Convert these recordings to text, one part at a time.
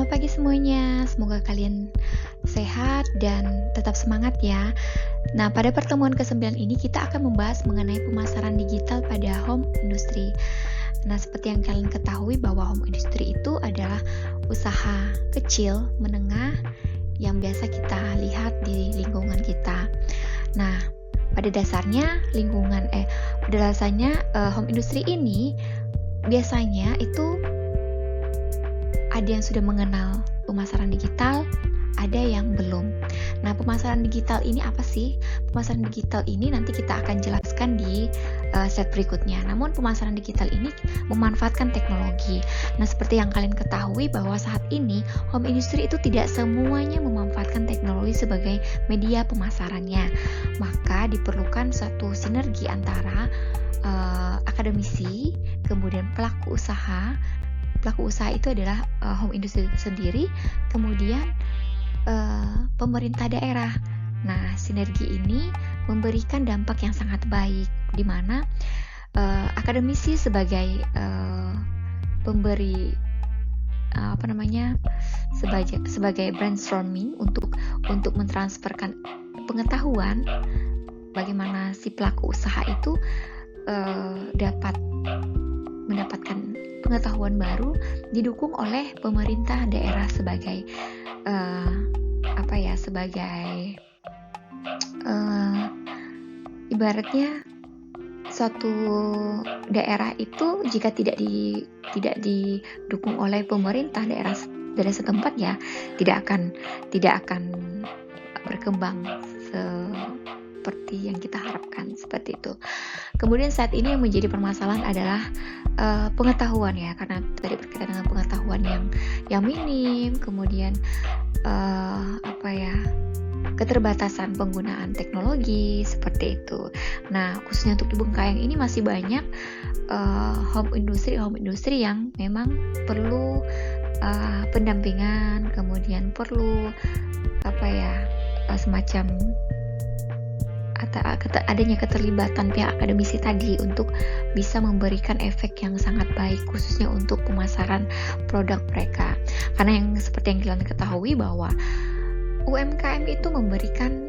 Selamat pagi semuanya, semoga kalian sehat dan tetap semangat ya. Nah, pada pertemuan ke-9 ini kita akan membahas mengenai pemasaran digital pada home industry. Nah, seperti yang kalian ketahui bahwa home industry itu adalah usaha kecil, menengah yang biasa kita lihat di lingkungan kita. Nah, pada dasarnya home industry ini biasanya itu ada yang sudah mengenal pemasaran digital, ada yang belum. Nah, pemasaran digital ini apa sih? Pemasaran digital ini nanti kita akan jelaskan di slide berikutnya. Namun pemasaran digital ini memanfaatkan teknologi. Nah, seperti yang kalian ketahui bahwa saat ini home industry itu tidak semuanya memanfaatkan teknologi sebagai media pemasarannya. Maka diperlukan satu sinergi antara akademisi, kemudian pelaku usaha. Pelaku usaha itu adalah home industry sendiri, kemudian pemerintah daerah. Nah, sinergi ini memberikan dampak yang sangat baik, di mana akademisi sebagai pemberi sebagai brainstorming untuk mentransferkan pengetahuan bagaimana si pelaku usaha itu dapat mendapatkan pengetahuan baru, didukung oleh pemerintah daerah sebagai ibaratnya suatu daerah itu jika tidak didukung oleh pemerintah daerah setempat ya tidak akan berkembang seperti yang kita harapkan, seperti itu. Kemudian saat ini yang menjadi permasalahan adalah pengetahuan ya, karena tadi berkaitan dengan pengetahuan yang minim, kemudian keterbatasan penggunaan teknologi seperti itu. Nah, khususnya untuk di Bengkayang ini masih banyak home industry yang memang perlu pendampingan, kemudian perlu semacam adanya keterlibatan pihak akademisi tadi untuk bisa memberikan efek yang sangat baik khususnya untuk pemasaran produk mereka. Karena yang seperti yang kalian ketahui bahwa UMKM itu memberikan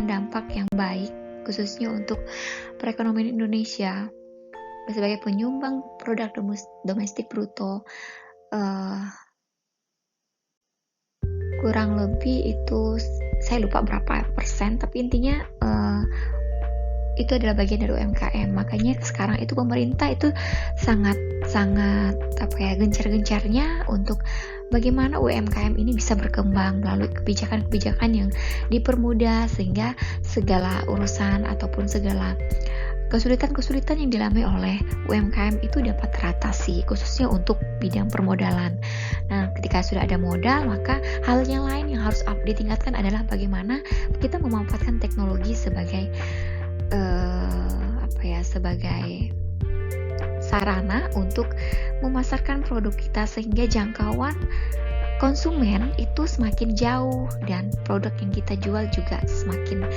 dampak yang baik khususnya untuk perekonomian Indonesia sebagai penyumbang produk domestik bruto kurang lebih itu saya lupa berapa persen, tapi intinya itu adalah bagian dari UMKM. Makanya sekarang itu pemerintah itu sangat gencar-gencarnya untuk bagaimana UMKM ini bisa berkembang melalui kebijakan-kebijakan yang dipermudah sehingga segala urusan ataupun segala kesulitan-kesulitan yang dialami oleh UMKM itu dapat teratasi, khususnya untuk bidang permodalan. Nah, ketika sudah ada modal, maka hal yang lain yang harus ditingkatkan adalah bagaimana kita memanfaatkan teknologi sebagai sebagai sarana untuk memasarkan produk kita sehingga jangkauan konsumen itu semakin jauh dan produk yang kita jual juga semakin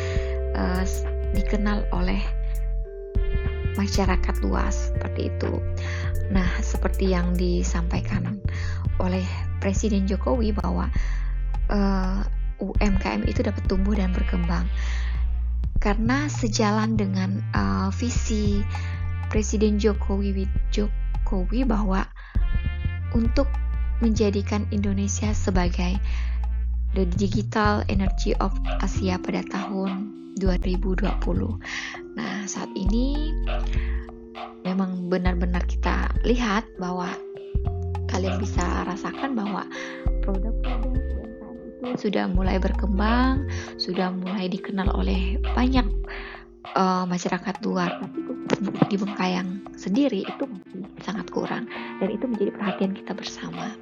dikenal oleh masyarakat luas, seperti itu. Nah, seperti yang disampaikan oleh Presiden Jokowi bahwa UMKM itu dapat tumbuh dan berkembang karena sejalan dengan visi Presiden Jokowi bahwa untuk menjadikan Indonesia sebagai the digital energy of Asia pada tahun 2020. Nah, saat ini memang benar-benar kita lihat bahwa kalian bisa rasakan bahwa produk-produk UMKM itu sudah mulai berkembang, sudah mulai dikenal oleh banyak masyarakat luar, tapi di Bengkayang sendiri itu masih sangat kurang dan itu menjadi perhatian kita bersama.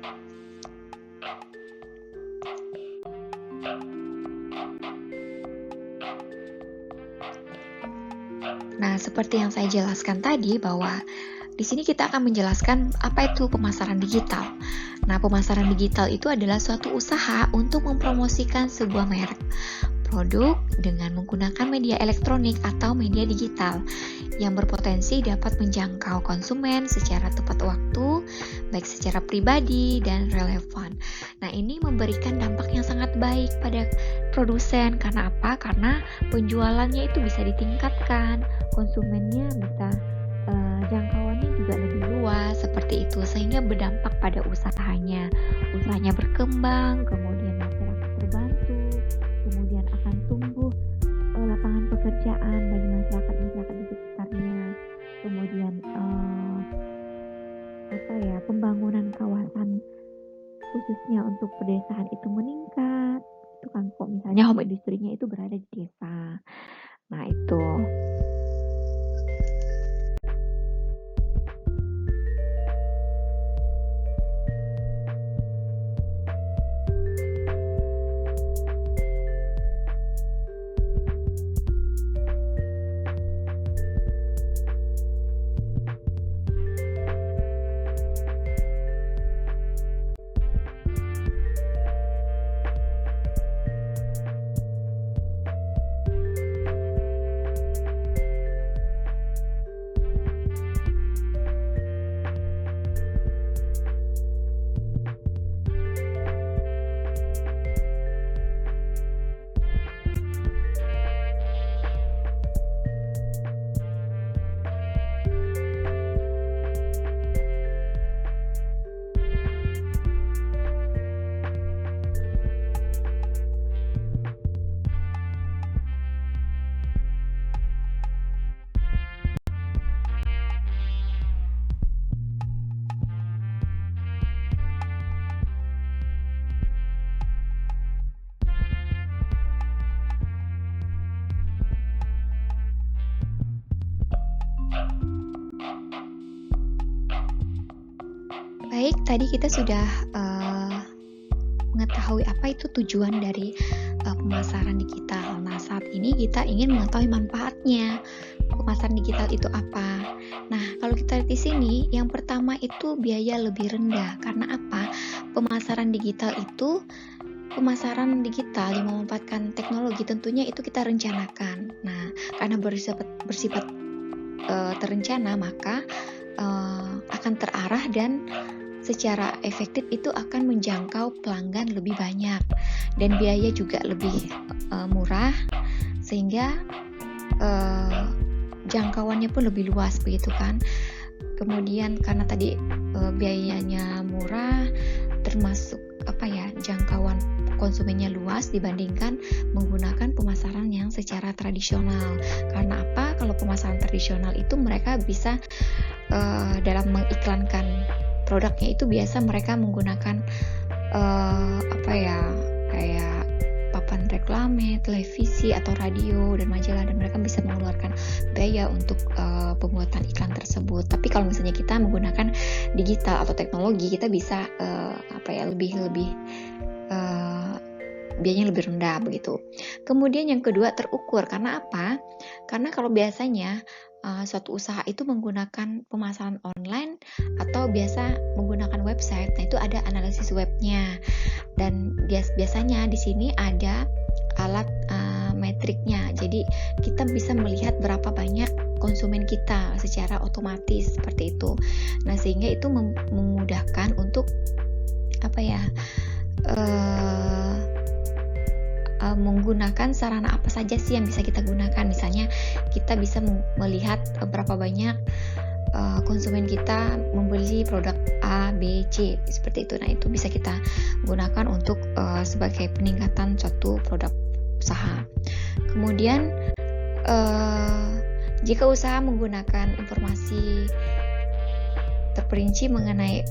Nah, seperti yang saya jelaskan tadi bahwa di sini kita akan menjelaskan apa itu pemasaran digital. Nah, pemasaran digital itu adalah suatu usaha untuk mempromosikan sebuah merek, produk dengan menggunakan media elektronik atau media digital yang berpotensi dapat menjangkau konsumen secara tepat waktu, baik secara pribadi dan relevan. Nah, ini memberikan dampak yang sangat baik pada produsen. Karena apa? Karena penjualannya itu bisa ditingkatkan, konsumennya bisa jangkauannya juga lebih luas seperti itu, sehingga berdampak pada usahanya berkembang, kemudian masyarakat terbantu, kemudian akan tumbuh lapangan pekerjaan bagi masyarakat di sekitarnya, kemudian pembangunan kawasan khususnya untuk pedesaan itu meningkat. Itu kan kok misalnya home industry-nya itu berada di desa. Nah, itu. Baik, tadi kita sudah mengetahui apa itu tujuan dari pemasaran digital. Nah, saat ini kita ingin mengetahui manfaatnya. Pemasaran digital itu apa? Nah, kalau kita lihat di sini, yang pertama itu biaya lebih rendah. Karena apa? Pemasaran digital yang memanfaatkan teknologi, tentunya itu kita rencanakan. Nah, karena bersifat terencana, maka akan terarah dan secara efektif itu akan menjangkau pelanggan lebih banyak, dan biaya juga lebih murah, sehingga jangkauannya pun lebih luas, begitu kan. Kemudian karena tadi biayanya murah, termasuk jangkauan konsumennya luas dibandingkan menggunakan pemasaran yang secara tradisional. Karena apa? Kalau pemasaran tradisional itu mereka bisa dalam mengiklankan produknya itu biasa mereka menggunakan kayak papan reklame, televisi atau radio dan majalah, dan mereka bisa mengeluarkan biaya untuk pembuatan iklan tersebut. Tapi kalau misalnya kita menggunakan digital atau teknologi, kita bisa lebih biayanya lebih rendah, begitu. Kemudian yang kedua, terukur. Karena apa? Karena kalau biasanya suatu usaha itu menggunakan pemasaran online atau biasa menggunakan website, nah itu ada analisis webnya, dan biasanya di sini ada alat metriknya. Jadi kita bisa melihat berapa banyak konsumen kita secara otomatis seperti itu. Nah, sehingga itu memudahkan untuk menggunakan sarana apa saja sih yang bisa kita gunakan. Misalnya kita bisa melihat berapa banyak konsumen kita membeli produk A, B, C seperti itu. Nah, itu bisa kita gunakan untuk sebagai peningkatan suatu produk usaha. Kemudian jika usaha menggunakan informasi terperinci mengenai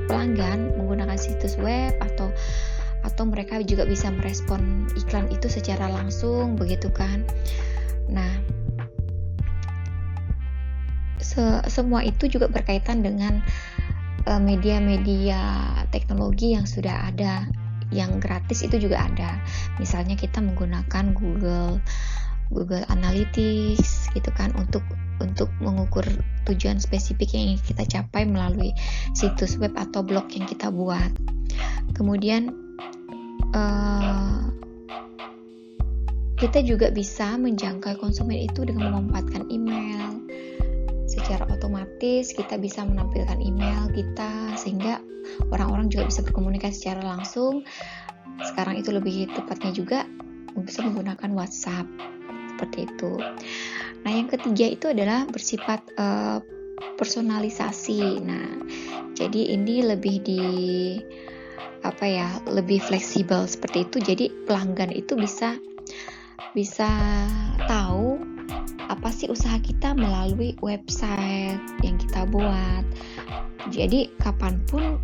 pelanggan menggunakan situs web atau mereka juga bisa merespon iklan itu secara langsung, begitu kan. Nah, semua itu juga berkaitan dengan media-media teknologi yang sudah ada, yang gratis itu juga ada. Misalnya kita menggunakan Google Analytics gitu kan, untuk mengukur tujuan spesifik yang ingin kita capai melalui situs web atau blog yang kita buat. Kemudian kita juga bisa menjangkau konsumen itu dengan memanfaatkan email. Secara otomatis kita bisa menampilkan email kita sehingga orang-orang juga bisa berkomunikasi secara langsung. Sekarang itu lebih tepatnya juga bisa menggunakan WhatsApp seperti itu. Nah, yang ketiga itu adalah bersifat personalisasi. Nah, jadi ini lebih lebih fleksibel seperti itu. Jadi pelanggan itu bisa tahu apa sih usaha kita melalui website yang kita buat. Jadi kapanpun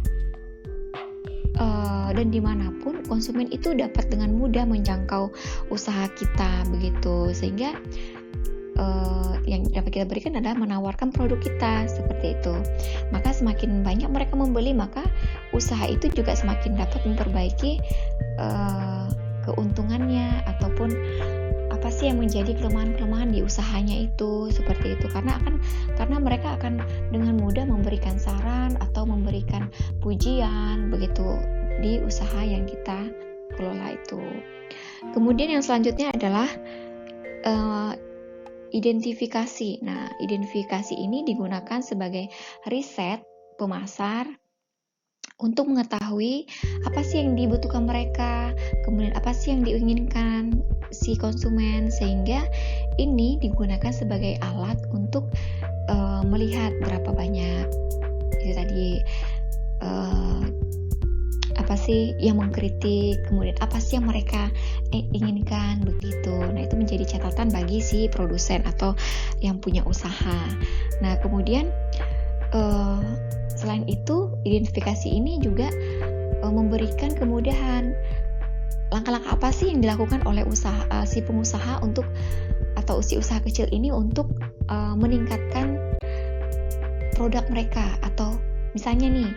dan dimanapun konsumen itu dapat dengan mudah menjangkau usaha kita begitu, sehingga yang dapat kita berikan adalah menawarkan produk kita seperti itu. Maka semakin banyak mereka membeli, maka usaha itu juga semakin dapat memperbaiki keuntungannya ataupun apa sih yang menjadi kelemahan-kelemahan di usahanya itu seperti itu, karena mereka akan dengan mudah memberikan saran atau memberikan pujian begitu di usaha yang kita kelola itu. Kemudian yang selanjutnya adalah identifikasi. Nah, identifikasi ini digunakan sebagai riset pemasar untuk mengetahui apa sih yang dibutuhkan mereka, kemudian apa sih yang diinginkan si konsumen, sehingga ini digunakan sebagai alat untuk melihat berapa banyak itu tadi apa sih yang mengkritik, kemudian apa sih yang mereka inginkan begitu. Nah, itu menjadi catatan bagi si produsen atau yang punya usaha. Nah, kemudian selain itu, identifikasi ini juga memberikan kemudahan. Langkah-langkah apa sih yang dilakukan oleh si pengusaha atau si usaha kecil ini untuk meningkatkan produk mereka, atau misalnya nih,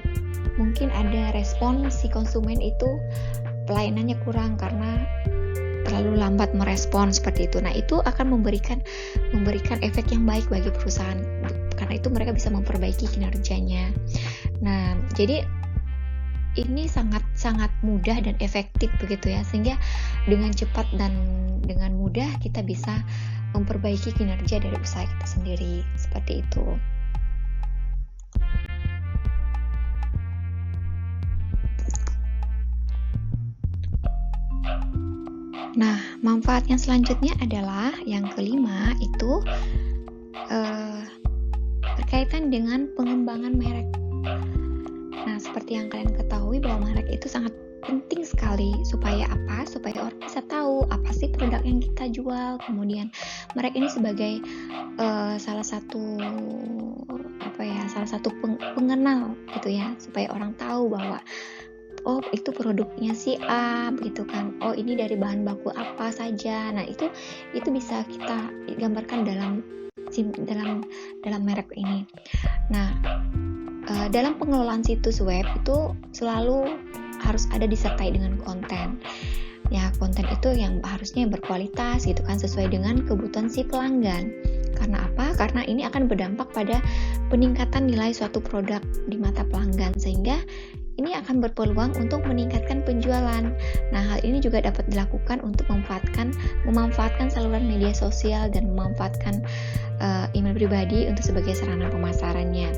mungkin ada respon si konsumen itu pelayanannya kurang karena terlalu lambat merespon seperti itu. Nah, itu akan memberikan efek yang baik bagi perusahaan, karena itu mereka bisa memperbaiki kinerjanya. Nah, jadi ini sangat mudah dan efektif begitu ya, sehingga dengan cepat dan dengan mudah kita bisa memperbaiki kinerja dari usaha kita sendiri seperti itu. Nah, manfaat yang selanjutnya adalah yang kelima, itu berkaitan dengan pengembangan merek. Nah, seperti yang kalian ketahui bahwa merek itu sangat penting sekali. Supaya apa? Supaya orang bisa tahu apa sih produk yang kita jual. Kemudian merek ini sebagai salah satu pengenal gitu ya, supaya orang tahu bahwa oh, itu produknya si A begitu kan. Oh, ini dari bahan baku apa saja. Nah, itu bisa kita gambarkan dalam merek ini. Nah, dalam pengelolaan situs web itu selalu harus ada disertai dengan konten. Ya, konten itu yang harusnya berkualitas gitu kan, sesuai dengan kebutuhan si pelanggan. Karena apa? Karena ini akan berdampak pada peningkatan nilai suatu produk di mata pelanggan, sehingga ini akan berpeluang untuk meningkatkan penjualan. Nah, hal ini juga dapat dilakukan untuk memanfaatkan saluran media sosial dan memanfaatkan email pribadi untuk sebagai sarana pemasarannya.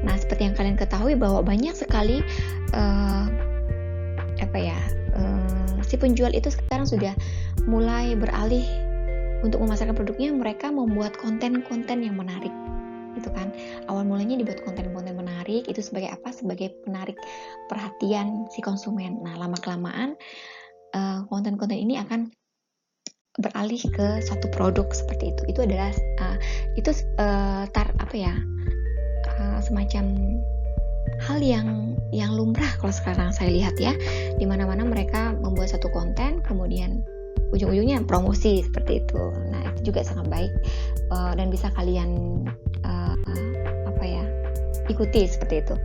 Nah, seperti yang kalian ketahui bahwa banyak sekali si penjual itu sekarang sudah mulai beralih untuk memasarkan produknya. Mereka membuat konten-konten yang menarik gitu kan. Awal mulanya dibuat konten-konten menarik itu sebagai apa? Sebagai penarik perhatian si konsumen. Nah, lama-kelamaan konten-konten ini akan beralih ke suatu produk seperti itu. Itu adalah semacam hal yang lumrah kalau sekarang saya lihat ya. Di mana-mana mereka membuat satu konten, kemudian ujung-ujungnya promosi seperti itu. Nah, itu juga sangat baik dan bisa kalian ikuti seperti itu.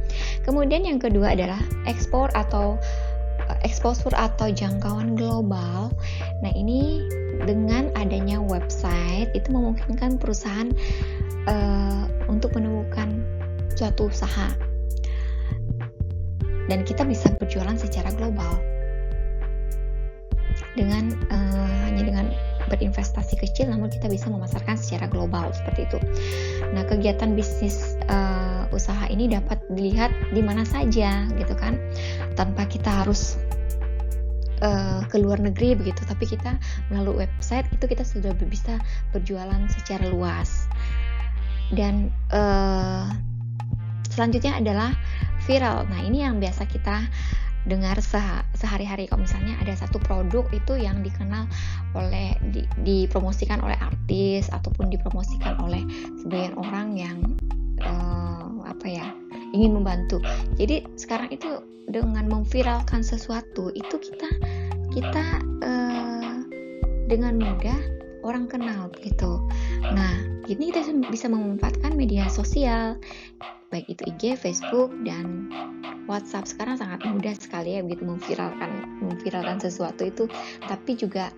Kemudian yang kedua adalah exposure atau jangkauan global. Nah, ini dengan adanya website itu memungkinkan perusahaan untuk menemukan suatu usaha, dan kita bisa berjualan secara global dengan hanya dengan berinvestasi kecil namun kita bisa memasarkan secara global seperti itu. Nah, kegiatan bisnis usaha ini dapat dilihat di mana saja gitu kan, tanpa kita harus ke luar negeri begitu, tapi kita melalui website itu kita sudah bisa berjualan secara luas. Dan selanjutnya adalah viral. Nah, ini yang biasa kita dengar sehari-hari. Kalau misalnya ada satu produk itu yang dikenal oleh dipromosikan oleh artis ataupun dipromosikan oleh sebagian orang yang ingin membantu. Jadi sekarang itu dengan memviralkan sesuatu itu kita dengan mudah orang kenal gitu. Nah, ini kita bisa memanfaatkan media sosial, baik itu IG, Facebook, dan WhatsApp. Sekarang sangat mudah sekali ya begitu memviralkan sesuatu itu. Tapi juga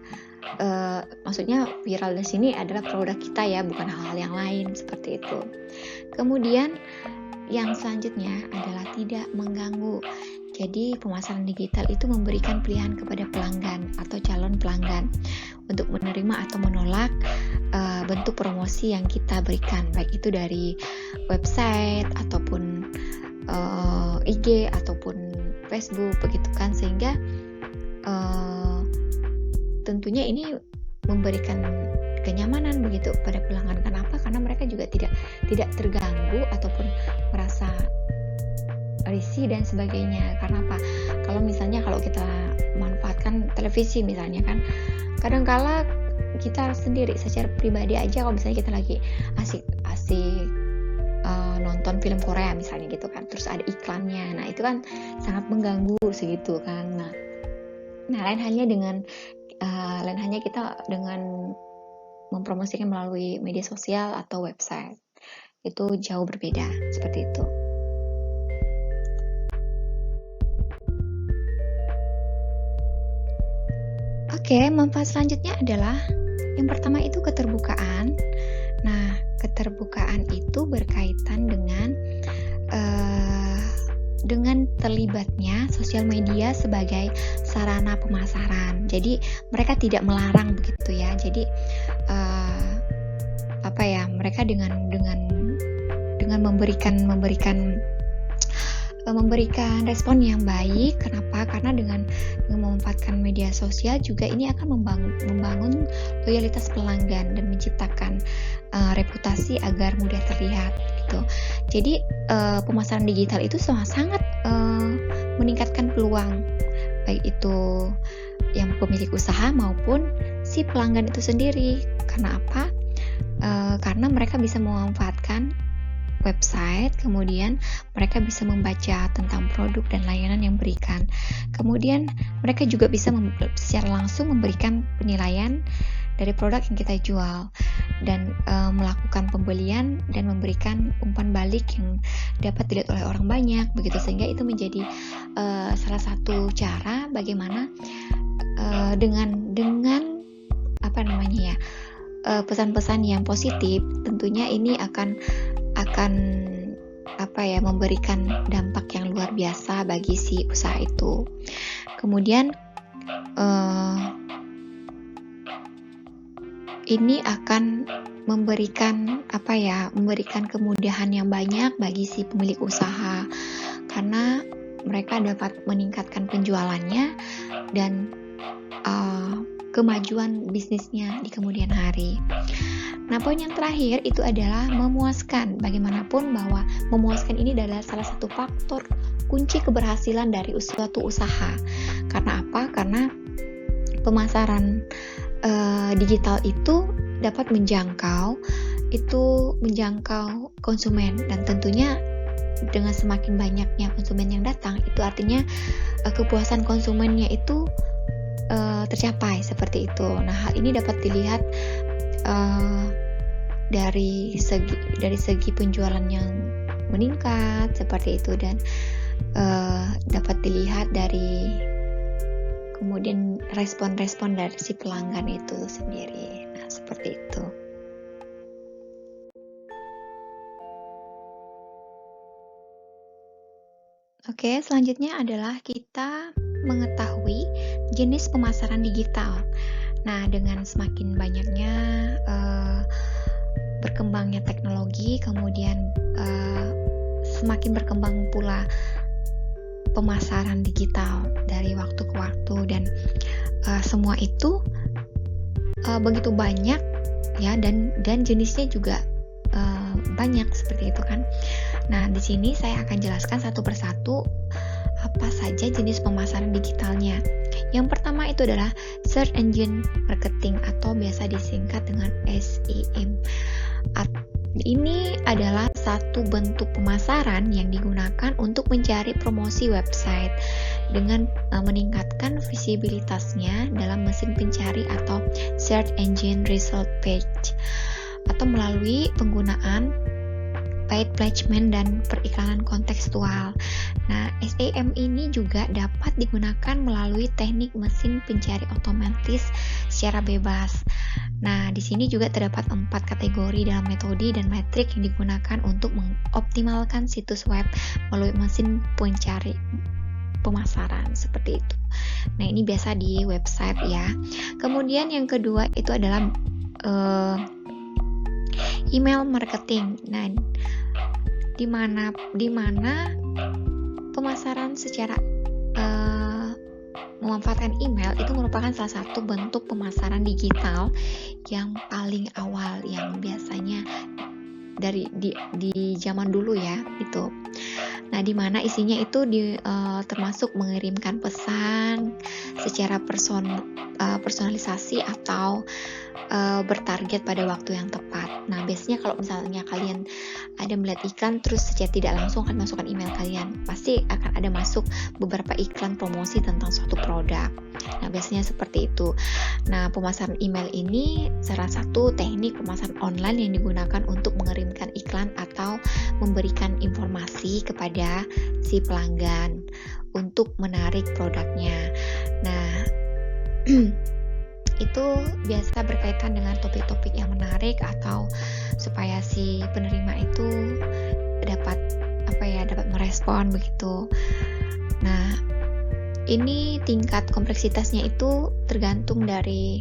maksudnya viral di sini adalah produk kita ya, bukan hal-hal yang lain seperti itu. Kemudian yang selanjutnya adalah tidak mengganggu. Jadi pemasaran digital itu memberikan pilihan kepada pelanggan atau calon pelanggan untuk menerima atau menolak bentuk promosi yang kita berikan, baik itu dari website ataupun IG ataupun Facebook begitu kan, sehingga tentunya ini memberikan kenyamanan begitu pada pelanggan. Kenapa? Karena mereka juga tidak terganggu ataupun merasa risih dan sebagainya. Karena apa? Kalau kita manfaatkan televisi misalnya kan, kadangkala kita sendiri secara pribadi aja, kalau misalnya kita lagi asik nonton film Korea misalnya gitu kan, terus ada iklannya, nah itu kan sangat mengganggu segitu kan. Nah lain halnya kita dengan mempromosikan melalui media sosial atau website, itu jauh berbeda seperti itu. Oke, manfaat selanjutnya adalah yang pertama itu keterbukaan. Nah, keterbukaan itu berkaitan dengan terlibatnya sosial media sebagai sarana pemasaran. Jadi mereka tidak melarang begitu ya. Jadi mereka dengan memberikan respon yang baik. Kenapa? Karena dengan memanfaatkan media sosial juga ini akan membangun loyalitas pelanggan dan menciptakan reputasi agar mudah terlihat gitu. Jadi pemasaran digital itu sangat meningkatkan peluang, baik itu yang pemilik usaha maupun si pelanggan itu sendiri. Karena apa? Karena mereka bisa memanfaatkan website, kemudian mereka bisa membaca tentang produk dan layanan yang diberikan. Kemudian mereka juga bisa secara langsung memberikan penilaian dari produk yang kita jual dan melakukan pembelian dan memberikan umpan balik yang dapat dilihat oleh orang banyak begitu, sehingga itu menjadi salah satu cara bagaimana dengan pesan-pesan yang positif, tentunya ini akan memberikan dampak yang luar biasa bagi si usaha itu. Kemudian ini akan memberikan kemudahan yang banyak bagi si pemilik usaha, karena mereka dapat meningkatkan penjualannya dan kemajuan bisnisnya di kemudian hari. Nah, poin yang terakhir itu adalah memuaskan. Bagaimanapun bahwa memuaskan ini adalah salah satu faktor kunci keberhasilan dari suatu usaha. Karena apa? Karena pemasaran digital itu dapat menjangkau konsumen, dan tentunya dengan semakin banyaknya konsumen yang datang, itu artinya kepuasan konsumennya itu tercapai seperti itu. Nah, hal ini dapat dilihat dari segi penjualan yang meningkat seperti itu, dan dapat dilihat dari kemudian respon-respon dari si pelanggan itu sendiri. Nah, seperti itu. Oke, selanjutnya adalah kita mengetahui jenis pemasaran digital. Nah, dengan semakin banyaknya berkembangnya teknologi, kemudian semakin berkembang pula pemasaran digital dari waktu ke waktu, dan semua itu begitu banyak ya, dan jenisnya juga banyak seperti itu kan. Nah, di sini saya akan jelaskan satu persatu apa saja jenis pemasaran digitalnya. Yang pertama itu adalah Search Engine Marketing atau biasa disingkat dengan SEM. Ini adalah satu bentuk pemasaran yang digunakan untuk mencari promosi website dengan meningkatkan visibilitasnya dalam mesin pencari atau Search Engine Result Page, atau melalui penggunaan paid placement dan periklanan kontekstual. Nah, SEM ini juga dapat digunakan melalui teknik mesin pencari otomatis secara bebas. Nah, di sini juga terdapat 4 kategori dalam metode dan metrik yang digunakan untuk mengoptimalkan situs web melalui mesin pencari pemasaran seperti itu. Nah, ini biasa di website ya. Kemudian yang kedua itu adalah email marketing. Nah, di mana pemasaran secara memanfaatkan email itu merupakan salah satu bentuk pemasaran digital yang paling awal, yang biasanya di zaman dulu ya itu. Nah, di mana isinya itu termasuk mengirimkan pesan secara personalisasi atau bertarget pada waktu yang tepat. Nah, biasanya kalau misalnya kalian ada melihat iklan terus secara tidak langsung akan masukkan email kalian, pasti akan ada masuk beberapa iklan promosi tentang suatu produk. Nah, biasanya seperti itu. Nah, pemasaran email ini salah satu teknik pemasaran online yang digunakan untuk mengirimkan iklan atau memberikan informasi kepada si pelanggan untuk menarik produknya. Nah, itu biasa berkaitan dengan topik-topik yang menarik atau supaya si penerima itu dapat merespon begitu. Nah, ini tingkat kompleksitasnya itu tergantung dari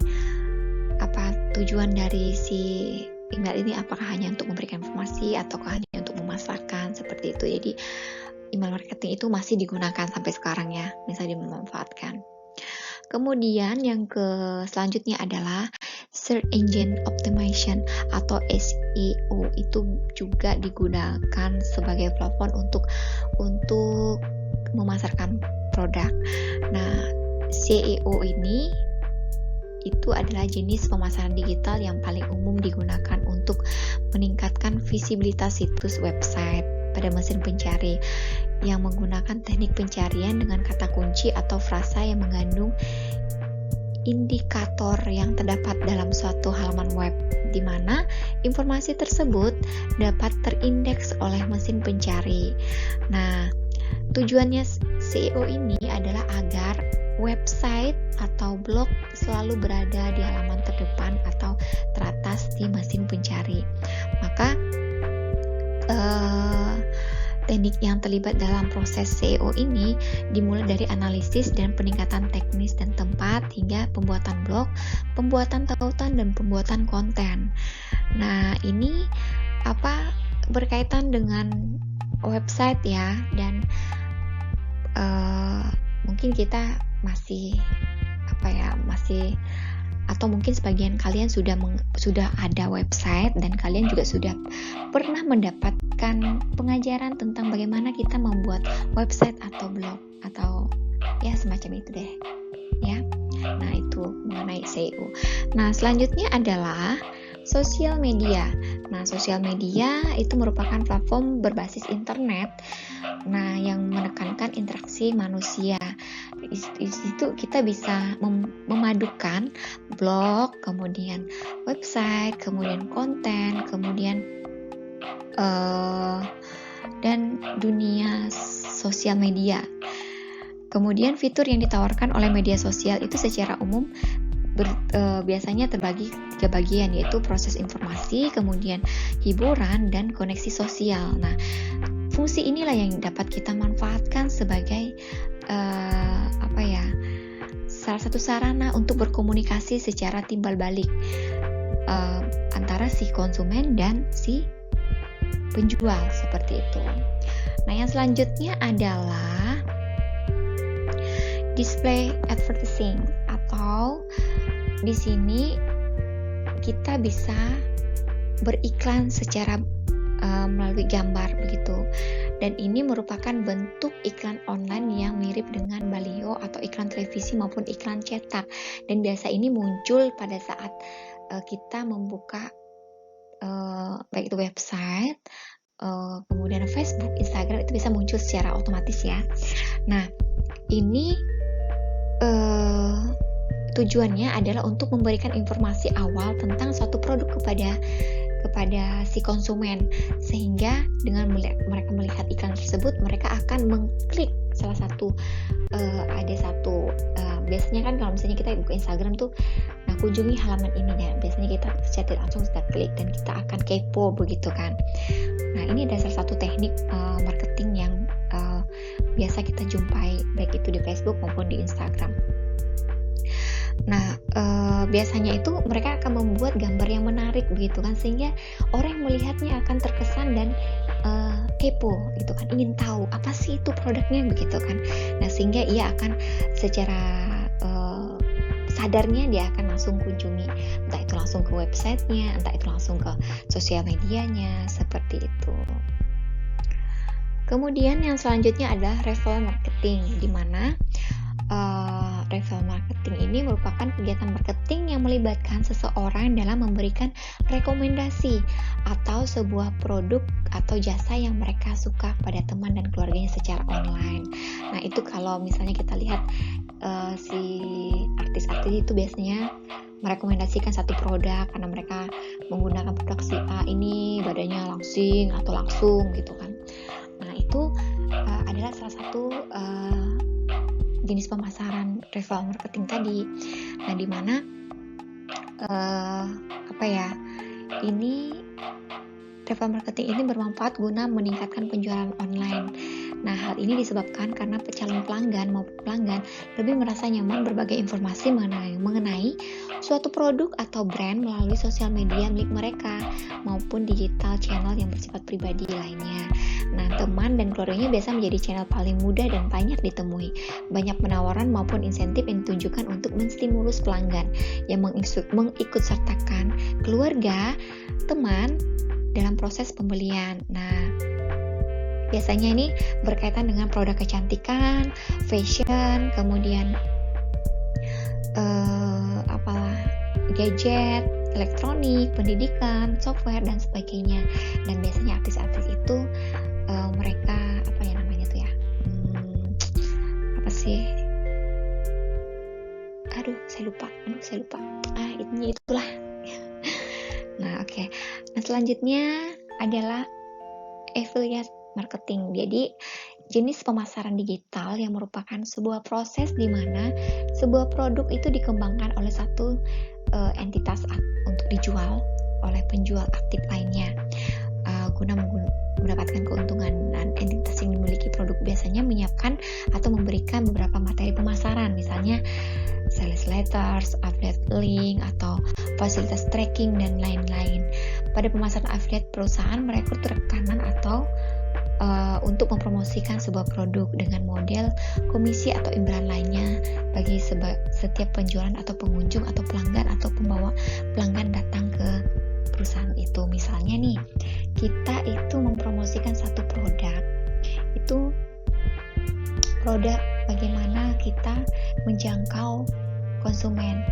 tujuan dari si email ini, apakah hanya untuk memberikan informasi ataukah hanya untuk memasarkan seperti itu. Jadi email marketing itu masih digunakan sampai sekarang ya, misalnya dimanfaatkan. Kemudian yang selanjutnya adalah Search Engine Optimization atau SEO. Itu juga digunakan sebagai platform untuk memasarkan produk. Nah, SEO ini itu adalah jenis pemasaran digital yang paling umum digunakan untuk meningkatkan visibilitas situs website pada mesin pencari yang menggunakan teknik pencarian dengan kata kunci atau frasa yang mengandung indikator yang terdapat dalam suatu halaman web, di mana informasi tersebut dapat terindeks oleh mesin pencari. Nah, tujuannya SEO ini adalah agar website atau blog selalu berada di halaman terdepan atau teratas di mesin pencari. Maka teknik yang terlibat dalam proses SEO ini dimulai dari analisis dan peningkatan teknis dan tempat hingga pembuatan blog, pembuatan tautan, dan pembuatan konten. Nah, ini berkaitan dengan website ya, dan mungkin kita masih atau mungkin sebagian kalian sudah ada website dan kalian juga sudah pernah mendapatkan pengajaran tentang bagaimana kita membuat website atau blog atau ya semacam itu deh ya. Nah, itu mengenai SEO. Nah, selanjutnya adalah sosial media. Nah, sosial media itu merupakan platform berbasis internet, nah, yang menekankan interaksi manusia. Di situ kita bisa memadukan blog, kemudian website, kemudian konten, kemudian dan dunia sosial media. Kemudian fitur yang ditawarkan oleh media sosial itu secara umum biasanya terbagi 3 bagian, yaitu proses informasi, kemudian hiburan, dan koneksi sosial. Nah, fungsi inilah yang dapat kita manfaatkan sebagai salah satu sarana untuk berkomunikasi secara timbal balik antara si konsumen dan si penjual, seperti itu. Nah, yang selanjutnya adalah display advertising, atau di sini kita bisa beriklan secara melalui gambar begitu. Dan ini merupakan bentuk iklan online yang mirip dengan baliho atau iklan televisi maupun iklan cetak. Dan biasa ini muncul pada saat kita membuka baik itu website, kemudian Facebook, Instagram, itu bisa muncul secara otomatis ya. Nah, ini tujuannya adalah untuk memberikan informasi awal tentang suatu produk kepada si konsumen, sehingga dengan mereka melihat iklan tersebut, mereka akan mengklik salah satu biasanya kan kalau misalnya kita buka Instagram tuh, nah kunjungi halaman ini ya, biasanya kita secara langsung kita klik dan kita akan kepo begitu kan. Nah, ini ada salah satu teknik marketing yang biasa kita jumpai baik itu di Facebook maupun di Instagram. Nah, biasanya itu mereka akan membuat gambar yang menarik begitu kan, sehingga orang yang melihatnya akan terkesan dan kepo gitu kan, ingin tahu apa sih itu produknya begitu kan. Nah, sehingga ia akan secara sadarnya dia akan langsung kunjungi, entah itu langsung ke websitenya, entah itu langsung ke sosial medianya, seperti itu. Kemudian yang selanjutnya adalah referral marketing, di mana referral marketing ini merupakan kegiatan marketing yang melibatkan seseorang dalam memberikan rekomendasi atau sebuah produk atau jasa yang mereka suka pada teman dan keluarganya secara online. Nah, itu kalau misalnya kita lihat si artis-artis itu biasanya merekomendasikan satu produk karena mereka menggunakan produk si A ini badannya langsing atau langsung gitu kan. Nah, itu adalah salah satu jenis pemasaran referral marketing tadi. Nah, di mana ini referral marketing ini bermanfaat guna meningkatkan penjualan online. Nah, hal ini disebabkan karena calon pelanggan maupun pelanggan lebih merasa nyaman berbagi informasi mengenai suatu produk atau brand melalui sosial media milik mereka maupun digital channel yang bersifat pribadi lainnya. Nah, teman dan keluarganya biasa menjadi channel paling mudah dan banyak ditemui. Banyak penawaran maupun insentif yang ditujukan untuk menstimulus pelanggan yang mengikut sertakan keluarga, teman dalam proses pembelian. Nah, biasanya ini berkaitan dengan produk kecantikan, fashion, kemudian gadget, elektronik, pendidikan, software dan sebagainya. Dan biasanya artis-artis itu mereka saya lupa. Itulah. Nah, oke. Nah, selanjutnya adalah affiliate marketing. Jadi, jenis pemasaran digital yang merupakan sebuah proses di mana sebuah produk itu dikembangkan oleh satu entitas untuk dijual oleh penjual aktif lainnya guna mendapatkan keuntungan. Dan entitas yang memiliki produk biasanya menyiapkan atau memberikan beberapa materi pemasaran, misalnya sales letters, affiliate link, atau fasilitas tracking dan lain-lain. Pada pemasaran affiliate, perusahaan merekrut rekanan atau untuk mempromosikan sebuah produk dengan model komisi atau imbalan lainnya bagi setiap penjualan atau pengunjung atau pelanggan atau pembawa pelanggan datang ke perusahaan itu. Misalnya nih, kita itu mempromosikan satu produk, itu produk bagaimana kita menjangkau konsumen.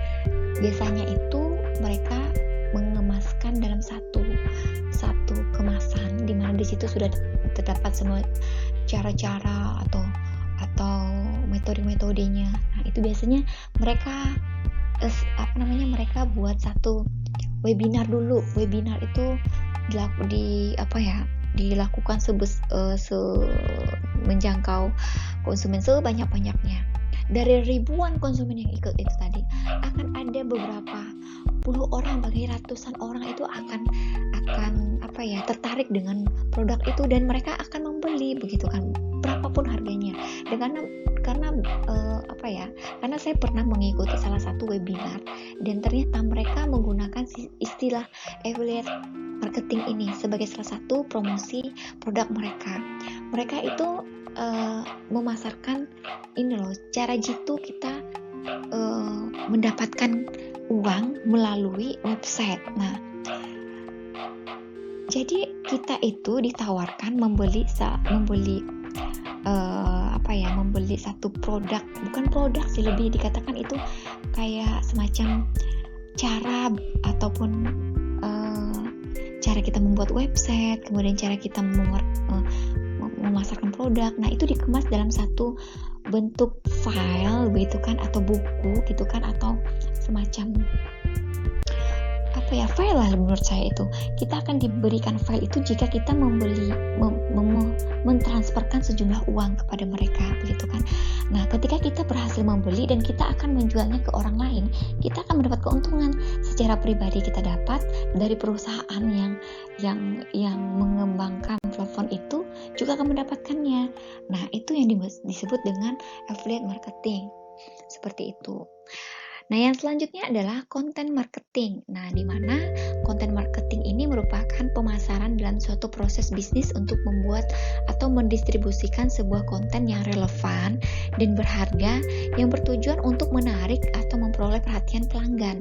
Biasanya itu mereka mengemaskan dalam satu kemasan, di mana di situ sudah terdapat semua cara-cara atau metode-metodenya. Nah, itu biasanya mereka mereka buat satu webinar dulu. Webinar itu dilakukan menjangkau konsumen sebanyak-banyaknya. Dari ribuan konsumen yang ikut itu tadi, akan ada beberapa puluh orang, bagi ratusan orang itu akan tertarik dengan produk itu dan mereka akan membeli begitu kan, berapapun harganya. Dan karena karena karena saya pernah mengikuti salah satu webinar dan ternyata mereka menggunakan istilah affiliate marketing ini sebagai salah satu promosi produk mereka. Mereka itu memasarkan ini loh, cara jitu kita mendapatkan uang melalui website. Nah, jadi kita itu ditawarkan membeli satu produk, bukan produk sih, lebih dikatakan itu kayak semacam cara ataupun cara kita membuat website, kemudian cara kita memasarkan produk. Nah, itu dikemas dalam satu bentuk file begitu kan, atau buku gitu kan, atau semacam file lah menurut saya itu. Kita akan diberikan file itu jika kita mentransferkan sejumlah uang kepada mereka begitu kan. Nah, ketika kita berhasil membeli dan kita akan menjualnya ke orang lain, kita akan mendapat keuntungan secara pribadi. Kita dapat dari perusahaan yang mengembangkan platform itu juga akan mendapatkannya. Nah, itu yang disebut dengan affiliate marketing. Seperti itu. Nah, yang selanjutnya adalah content marketing. Nah, di mana content marketing ini merupakan pemasaran dalam suatu proses bisnis untuk membuat atau mendistribusikan sebuah konten yang relevan dan berharga yang bertujuan untuk menarik atau memperoleh perhatian pelanggan.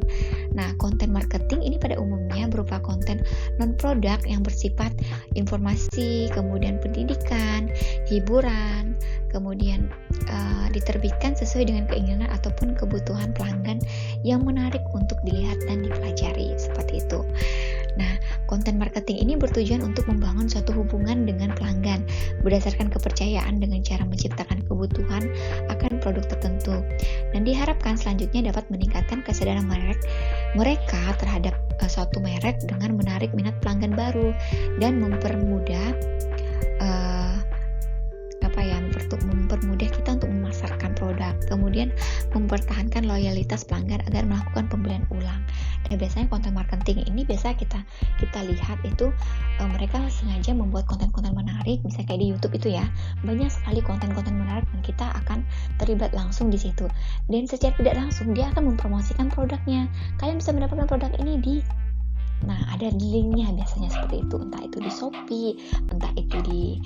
Nah, content marketing ini pada umumnya berupa konten non-produk yang bersifat informasi, kemudian pendidikan, hiburan, kemudian diterbitkan sesuai dengan keinginan ataupun kebutuhan pelanggan yang menarik untuk dilihat dan dipelajari, seperti itu. Nah, konten marketing ini bertujuan untuk membangun suatu hubungan dengan pelanggan berdasarkan kepercayaan dengan cara menciptakan kebutuhan akan produk tertentu, dan diharapkan selanjutnya dapat meningkatkan kesadaran mereka terhadap suatu merek dengan menarik minat pelanggan baru dan mempermudah mempermudah kita untuk memasarkan produk, kemudian mempertahankan loyalitas pelanggan agar melakukan pembelian ulang. Dan biasanya konten marketing ini biasa kita lihat itu mereka sengaja membuat konten-konten menarik, misalnya kayak di YouTube itu ya, banyak sekali konten-konten menarik dan kita akan terlibat langsung di situ. Dan secara tidak langsung dia akan mempromosikan produknya. Kalian bisa mendapatkan produk ini ada linknya biasanya seperti itu, entah itu di Shopee, entah itu di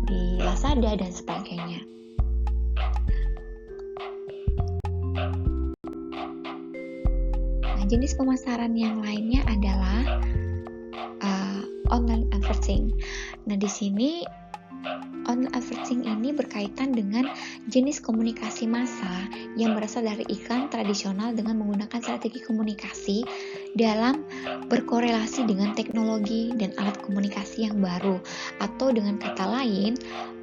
di Lazada dan sebagainya. Nah, jenis pemasaran yang lainnya adalah online advertising. Nah, di sini online advertising ini berkaitan dengan jenis komunikasi massa yang berasal dari iklan tradisional dengan menggunakan strategi komunikasi dalam berkorelasi dengan teknologi dan alat komunikasi yang baru. Atau dengan kata lain,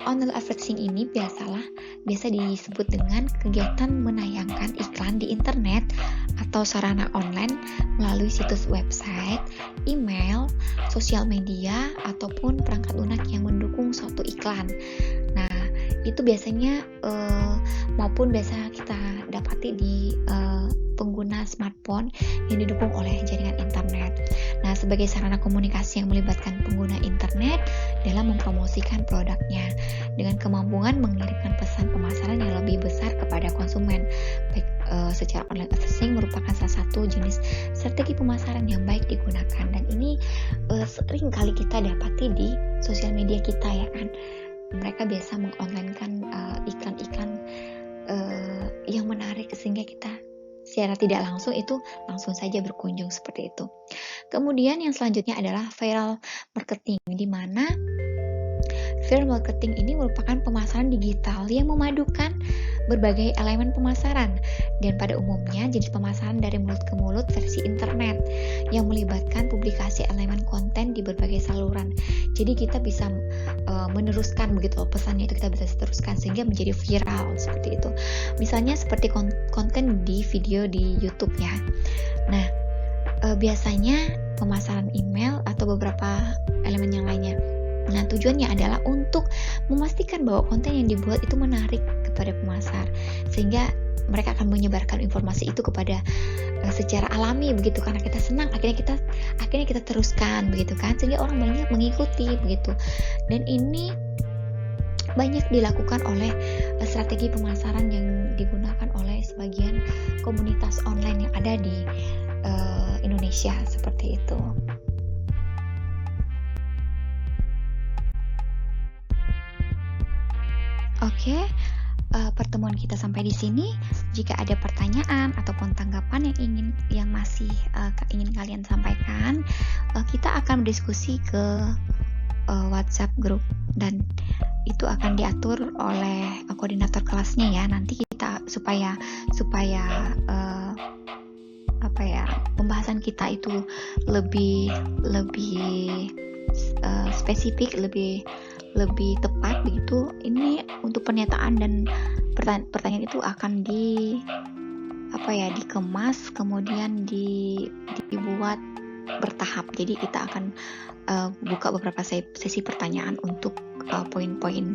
online advertising ini biasa disebut dengan kegiatan menayangkan iklan di internet atau sarana online melalui situs website, email, sosial media, ataupun perangkat lunak yang mendukung suatu iklan. Nah, itu biasanya maupun biasa kita dapati di pengguna smartphone yang didukung oleh jaringan internet. Nah, sebagai sarana komunikasi yang melibatkan pengguna internet dalam mempromosikan produknya dengan kemampuan mengirimkan pesan pemasaran yang lebih besar kepada konsumen. Baik secara online advertising merupakan salah satu jenis strategi pemasaran yang baik digunakan, dan ini sering kali kita dapati di sosial media kita ya kan. Mereka biasa mengonlinekan iklan-iklan yang menarik sehingga kita secara tidak langsung itu langsung saja berkunjung seperti itu. Kemudian yang selanjutnya adalah viral marketing, di mana viral marketing ini merupakan pemasaran digital yang memadukan berbagai elemen pemasaran, dan pada umumnya jenis pemasaran dari mulut ke mulut versi internet yang melibatkan publikasi elemen konten di berbagai saluran. Jadi kita bisa meneruskan begitu loh, pesannya itu kita bisa teruskan sehingga menjadi viral seperti itu. Misalnya seperti konten di video di YouTube ya. Nah, biasanya pemasaran email atau beberapa elemen yang lainnya. Nah, tujuannya adalah untuk memastikan bahwa konten yang dibuat itu menarik kepada pemasar, sehingga mereka akan menyebarkan informasi itu kepada secara alami begitu, karena kita senang, akhirnya kita teruskan begitu kan, sehingga orang banyak mengikuti begitu. Dan ini banyak dilakukan oleh strategi pemasaran yang digunakan oleh sebagian komunitas online yang ada di Indonesia seperti itu. Oke, pertemuan kita sampai di sini. Jika ada pertanyaan ataupun tanggapan yang masih ingin kalian sampaikan, kita akan berdiskusi ke WhatsApp grup, dan itu akan diatur oleh koordinator kelasnya ya. Nanti kita supaya pembahasan kita itu lebih spesifik, lebih tepat begitu. Ini untuk pernyataan dan pertanyaan itu akan dikemas, kemudian dibuat bertahap. Jadi kita akan buka beberapa sesi pertanyaan untuk poin-poin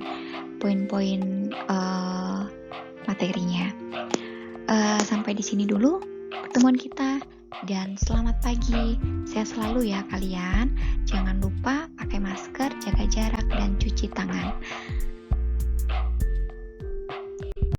materinya. Sampai di sini dulu pertemuan kita, dan selamat pagi. Sehat selalu ya kalian. Jangan lupa pakai masker, jaga jarak, dan cuci tangan.